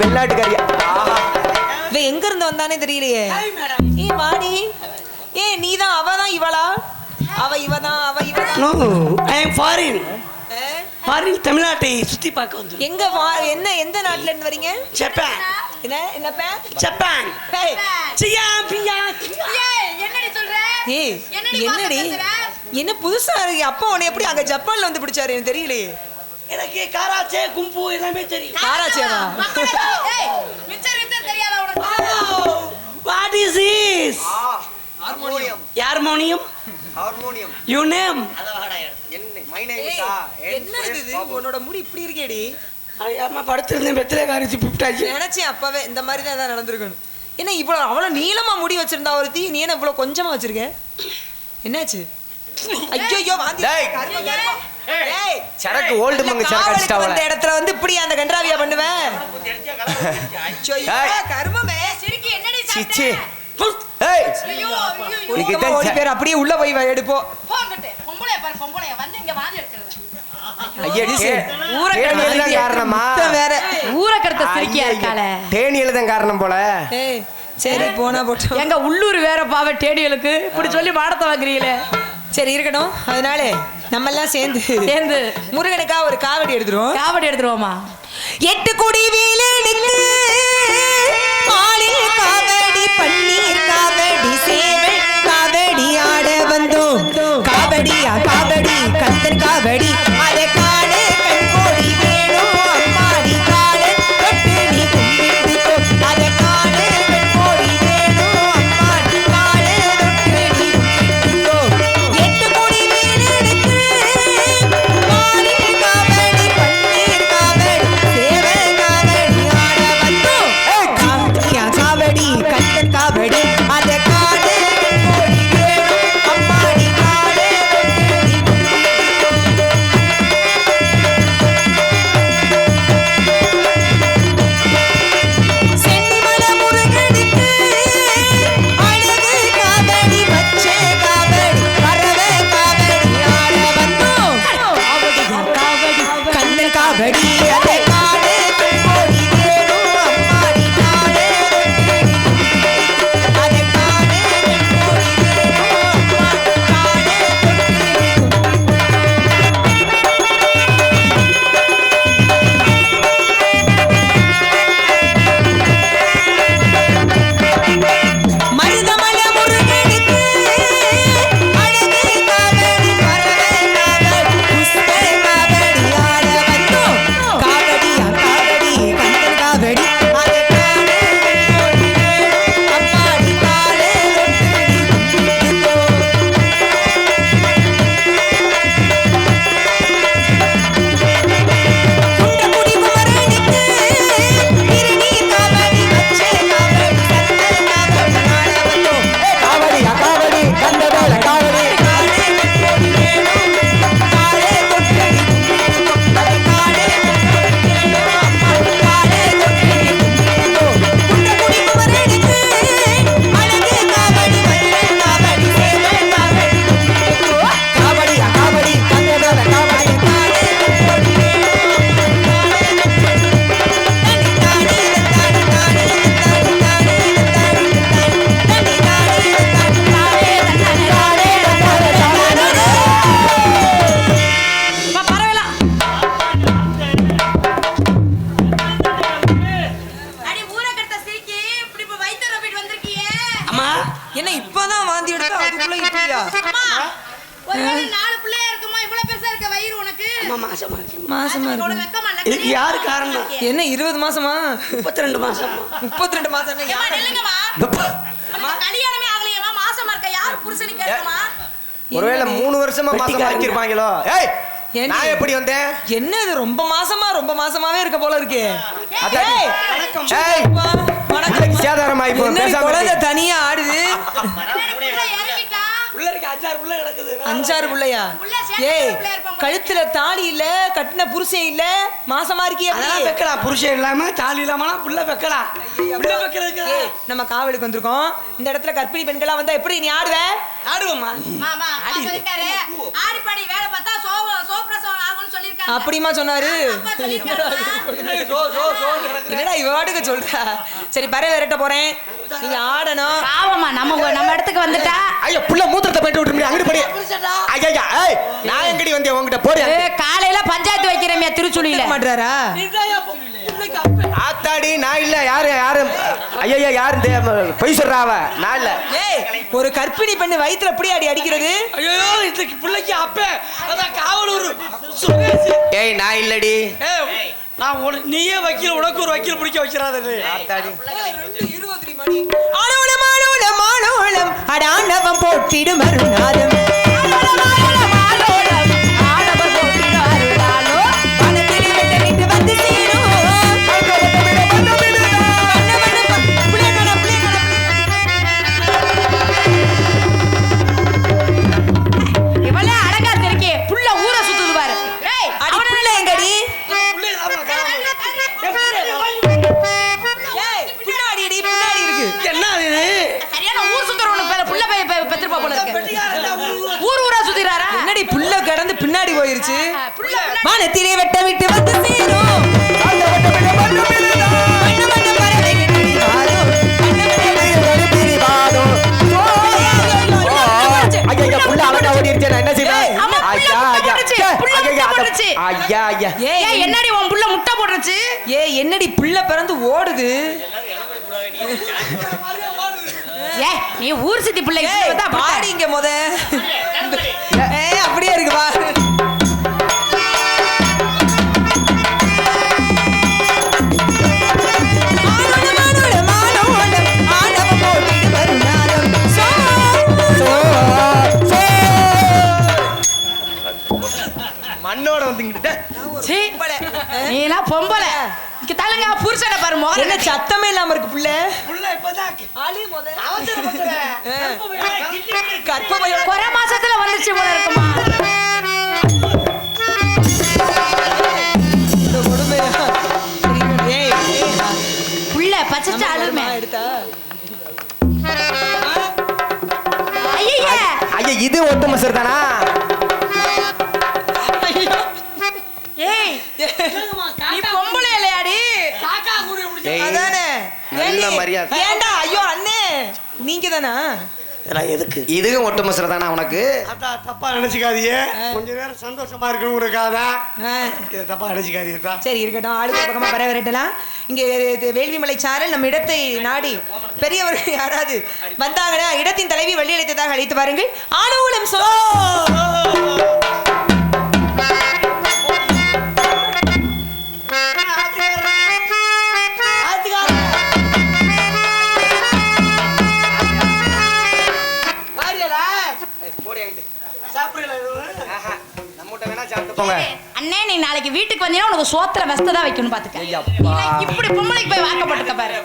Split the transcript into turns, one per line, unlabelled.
வெளிநாட்டுக்காரியா
இவ எங்க இருந்து வந்தானே தெரியலையே. ஏ வாடி. ஏ நீதான் அவதான் இவளா? அவ இவதான் அவ இவதான்.
நோ ஐ அம் ஃபாரின். ஃபாரின் தமிழ்நாட்டை சுத்தி பார்க்க வந்து.
எங்க என்ன எந்த நாட்டுல இருந்து வரீங்க?
ஜப்பான்.
என்ன பே?
ஜப்பான்.
ஏய்
சியா பியா.
ஏய் என்னடி சொல்ற?
ஏய் என்னடி? என்ன புதுசா இருக்கு? அப்பா உன்னை எப்படி அங்க ஜப்பான்ல வந்து பிடிச்சாரு எனக்கு தெரியலையே.
எனக்கு காராச்சே கும்பு எல்லாமே தெரியும்.
காராச்சேவா?
ஏய் மிச்சம் தெரியாதா உனக்கு?
What is this?
Harmonium.
Harmonium.
Harmonium.
Your name?
என்ன மை நேம் இஸ்
என்ன இது? உன்னோட முடி இப்படி இருக்கேடி.
அம்மா படுத்திருந்தேன் பெத்தல காரிச்சு பிப்டாச்சு.
நினைச்சேன் அப்பவே இந்த மாதிரி தான் ஏதாவது நடந்திருக்கணும். என்ன இவ்வளவு அவ்வளவு நீளமா முடி வச்சிருந்தா ஒருத்தி, நீ என்ன இவ்வளவு கொஞ்சமா வச்சிருக்க? என்னாச்சு? ஐயோ வாந்தி. ஏய்
சரக்கு ஓல்ட் மங்க சரக்கு அடிச்சிட்டாவல.
அந்த இடத்துல வந்து இப்படி அந்த கன்றாவியா பண்ணுவேன். ஐயோ கர்மமே.
சிரிக்கி என்னடி
சிச்சி.
சாப்பிட்ட?
ஏய்
ஐயோ
நீங்க
ஓடி பேர் அப்படியே உள்ள போய் எடுப்போம்.
போங்கட்டே பொம்பளைய பாரு பொம்பளைய வந்து இங்க வாந்தி எடுக்கறது.
ஐயே
ஊரை
கடத்த காரணமா?
வேற
ஊரை கடத்த சிரிக்கியா இருக்காளே.
தேனியில தான் காரணம் போல.
ஏய் சரி போனா போட்டோம்.
எங்க உள்ளூர் வேற பாவ டேடிகளுக்கு இப்படி சொல்லி பாடத்தை வாங்குறீங்களே.
சரி இருக்கட்டும். அதனால நம்ம எல்லாம் சேர்ந்து முருகனுக்கா ஒரு காவடி எடுத்துருவோமா? 8 குடி வீலனுக்கு ஆளில் காவடி பன்னீர் காவடி சேவல் காவடி ஆட வந்தோம். காவடியா காவடி கந்தன் காவடி அதை காண கண்கோடி வேணும் அம்மாடி கால தொட்டு நீ கும்பிட்டுக்கோ. அதை காண கண்கோடி வேணும் அம்மாடி கால தொட்டு நீ கும்பிட்டுக்கோ. 8 குடி வீலனுக்கு ஆளில் காவடி பன்னீர் காவடி சேவல் காவடி ஆட வந்தோம். காவடியா காவடி கந்தன் காவடி அதை காண கண்கோடி வேணும் அம்மாடி கால தொட்டு நீ கும்பிட்டுக்கோ. சென்னிமல முருகனுக்கு அழகு காவடி பச்சை காவடி பறவை காவடி ஆட வந்தோம். காவடி கண்ணன் காவடி அதை காண கண்கோடி வேணும் அம்மாடி காண அதை காண கண்கோடி வேணும் அம்மாடி மருதமல முருகனுக்கு அழகு காவடி பறவை காவடி புஷ்ப காவடி ஆட வந்தோம். காவடியா காவடி கந்தன் காவடி அதை காண கண்கோடி வேணும் அம்மாடி கால தொட்டு நீ கும்பிட்டுக்கோ. குண்டக்குடி குமரனுக்கு திருநீர் காவடி பச்சை காவடி சந்தன காவடி ஆட வந்தோம். காவடியா காவடி கந்தவேல காவடி காண கண்கோடி வேணும் காலே தொட்டு நீ கும்பிட்டுக்கோ. அதை காண கண்கோடி வேணும் அம்மாடி காலே தொட்டு நீ கும்பிட்டுக்கோ. குண்டக்குடி குமரனுக்கு அழகு காவடி வெள்ளை காவடி சேவல் காவடி கும்பிட்டுக்கோ. காவடியா காவடி கந்தவேல காவடி காண கண்கோடி வேணும்
அடி ஊரை கடத்த சிரிக்கி இப்படி இப்ப வைத்தியர் போயிட்டு வந்திருக்கீங்க.
அம்மா
என்ன இப்பதான் வாந்தி எடுத்தா அதுக்குள்ள இப்படியா?
அம்மா ஒருவேளை 4 பிள்ளையா இருக்குமா இவ்வளவு பெருசா இருக்க வயிறு உனக்கு?
அம்மா மாசமா இருக்கேன்.
மாசமா
உனக்கு
இருக்கு.
வெக்கமா இல்ல?
இதுக்கு யாரு காரணம்?
என்ன 20 மாசமா?
32 மாசம்.
32 மாசம்
ஏம்மா,
யாரு?
நில்லுங்கம்மா. அம்மா, கல்யாணமே ஆகலையேம்மா, மாசமா இருக்க யாரு புருஷனுக்கு கேட்கமா?
ஒருவேளை 3 வருஷமா மாசமா ஆக்கிருப்பாங்களோ. ஏய்
ஏண்டி?
நான் எப்படி வந்தேன்?
என்ன இது ரொம்ப மாசமாவே இருக்க போல இருக்கு.
அதான்.
ஏய்,
ஏய்
அப்பா, வணக்கம்.
சேதாரமாயி போ
என்ன
பேசாம
குழந்தை
இரு.
தனியா ஆடுது?
புள்ள இறங்கிட்டா?
உள்ள இருக்க 5-6 புள்ள கிடக்குது.
5-6 பிள்ளையா?
புள்ள சேர்த்து
ஏய்
பிள்ளை இருப்பாங்க.
கழுத்துல தாலி இல்ல, கட்டின புருஷன் இல்ல, மாசமா இருக்கியே
அதெல்லாம்
எப்படி?
வைக்கலாம். புருஷன் இல்லாம தாலி இல்லாம புள்ள வைக்கலாம். புள்ள வைக்கிறதுக்கு
ஏய், நம்ம காவலுக்கு வந்திருக்கோம். இந்த இடத்துல கர்ப்பிணி பெண்களா வந்தா எப்படி நீ ஆடுவ?
ஆடுவோமா?
மாமா, அப்பா சொல்லிட்டாரு, ஆடிப்பாடி வேலை பார்த்தா சோப்ரசவம் ஆகும்னு சொல்லியிருக்காங்க.
அப்படிமா சொன்னாரு
அப்பா சொல்லிருக்காருமா.
என்னடா இவாட்டுக்கு சொல்றா சரி பறவை விரட்ட போறேன் நீங்க ஆடணும்
பாவமா நம்ம இடத்துக்கு வந்துட்டா
ஐயா புள்ள மூத்திரத்தை போயிட்டு விட்டுருங்க அங்கிட்டு படி ஐயா ஏய் நான் எங்கடி வந்தேன் உங்ககிட்ட போடு
காலையில பஞ்சாயத்து வைக்கிறேன் திருச்சுழியில
மாட்டாரா
ஆத்தாடி நான் இல்ல யாரு ஐயா யாரு பொய் சொல்றாவ நான் இல்ல
ஏய் ஒரு கர்ப்பிணி பெண்ணு வயித்துல எப்படி அடிக்கிறது
ஐயோ இந்த பிள்ளைக்கு அப்பே அதான் காவலூர் சுரேஷ்.
ஏய் நான் இல்லடி
ஏய், நான் நீயே வக்கீல் உனக்கு ஒரு வக்கீல் பிடிக்க வைக்கிறாதே.
ஆத்தாடி
ஆனோளம் ஆனோளம் ஆனோளம் அடாண்டவம் போட்டிடு மருநாதம்
என்ன இது?
என்னடி புள்ள கடந்து பின்னாடி போயிருச்சு வானத்திலே வெட்ட விட்டு வந்து சேரும்
புள்ள அழகா ஓடி இருக்கேன் என்ன செய்வேன் ஐயா ஐயா
என்னடி உன் புள்ள முட்டை போடுறச்சு
ஏ என்னடி புள்ள பிறந்து ஓடுது
ஏ நீ ஊர் சுத்தி பிள்ளை
பாடிங்க முத அப்படியே இருக்கு வா
மண்ணோட வந்துங்கிட்ட
நீ எல்லாம் பொம்பளை இங்க தலங்க புருஷனை பாரு மோர
என்ன சத்தமே இல்லாம இருக்கு புள்ள
புள்ள இப்பதான்
கற்ப
குறை மாசத்துல வந்துச்சு போல இருக்குமா புள்ள பச்சை அழுமே
எடுத்தா
ஐயா
ஐயா இது ஒட்டு மசர் தானா
ஏய் நீ பொம்பளை இல்லையாடி
காக்கா கூடி பிடிச்சி
ஏய்,
அதானே
நல்ல மரியாதை
ஏண்டா ஐயோ அண்ணே நீங்க தானா
இதெல்லாம் எதுக்கு?
இதுவும் ஒட்டு மசர் தானா உனக்கு
அதான் தப்பா நினைச்சுக்காதீங்க. கொஞ்ச நேரம் சந்தோஷமா இருக்கணுங்கிறக்காதான் இதை தப்பா நினைச்சுக்காதீங்க.
சரி இருக்கட்டும் ஆளுக்கு பக்கமா பறவை விரட்டலாம் இங்கே வேள்விமலை சாரல் நம்ம இடத்தை நாடி பெரியவர்கள் யாராவது வந்தாங்கன்னா இடத்தின் தலைவி வழி அழைத்ததாக அழைத்து பாருங்கள் ஆனூலம் சோ
அண்ணே நீ நாளைக்கு வீட்டுக்கு வந்தீங்கன்னா உனக்கு சோத்துல வெஸ்த தான் வைக்கணும் பாத்துக்க
ஐயப்பா.
இப்படி பொம்பளைக்கு போய் வாக்கப்பட்டுக்க பாரு